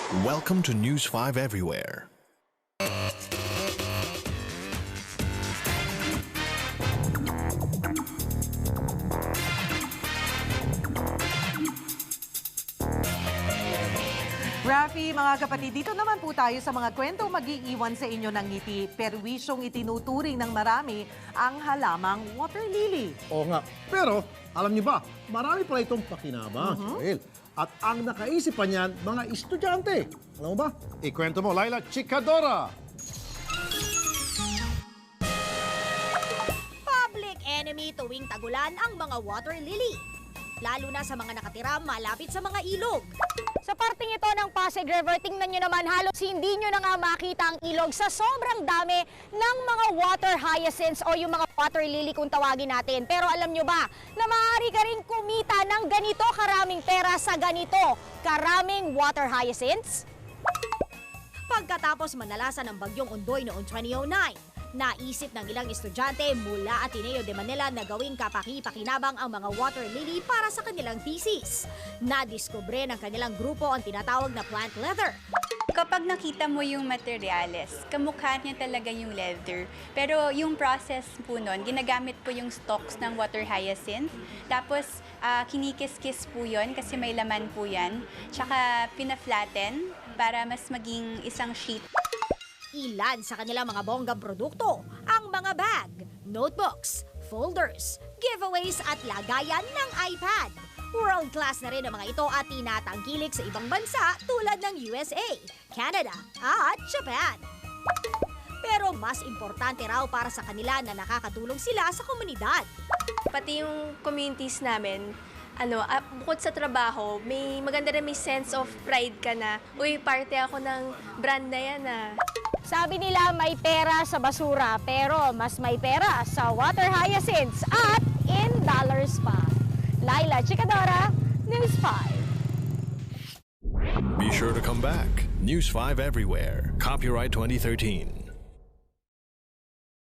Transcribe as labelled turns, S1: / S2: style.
S1: Welcome to News 5 Everywhere.
S2: Rafi, mga kapatid, dito naman po tayo sa mga kwentong mag-iiwan sa inyo ng ngiti, perwisyong itinuturing ng marami ang halamang water lily.
S3: Oo nga. Pero, alam niyo ba, marami pala itong pakinabang, Joel. At ang nakaisip pa niyan, mga estudyante. Alam mo ba? Ikwento mo, Laila Chikadora.
S4: Public enemy tuwing tagulan ang mga water lily. Lalo na sa mga nakatira malapit sa mga ilog.
S5: Sa parting ito ng Pasig River, tingnan nyo naman halos hindi nyo na nga makita ang ilog sa sobrang dami ng mga water hyacinths o yung mga water lily kung tawagin natin. Pero alam nyo ba na maaari ka rin kumita ng ganito karaming pera sa ganito karaming water hyacinths?
S4: Pagkatapos manalasan ng bagyong Ondoy noong 2009, naisip ng ilang estudyante mula Ateneo de Manila na gawing kapaki-pakinabang ang mga water lily para sa kanilang thesis. Nadiskubre ng kanilang grupo ang tinatawag na plant leather.
S6: Kapag nakita mo yung materyales, kamukha niya talaga yung leather. Pero yung process po nun, ginagamit po yung stalks ng water hyacinth. Tapos, kinikis-kis po yun kasi may laman po yan. Tsaka, pina-flatten para mas maging isang sheet.
S4: Ilan sa kanilang mga bonggang produkto, ang mga bag, notebooks, folders, giveaways at lagayan ng iPad. World-class na rin ang mga ito at tinatangkilik sa ibang bansa tulad ng USA, Canada at Japan. Pero mas importante raw para sa kanila na nakakatulong sila sa komunidad.
S7: Pati yung communities namin, bukod sa trabaho, maganda rin may sense of pride ka na, uy, parte ako ng brand na yan
S5: Sabi nila may pera sa basura, pero mas may pera sa water hyacinths at in dollars pa. Laila Chikadora, News 5.
S1: Be sure to come back. News 5 Everywhere. Copyright 2013.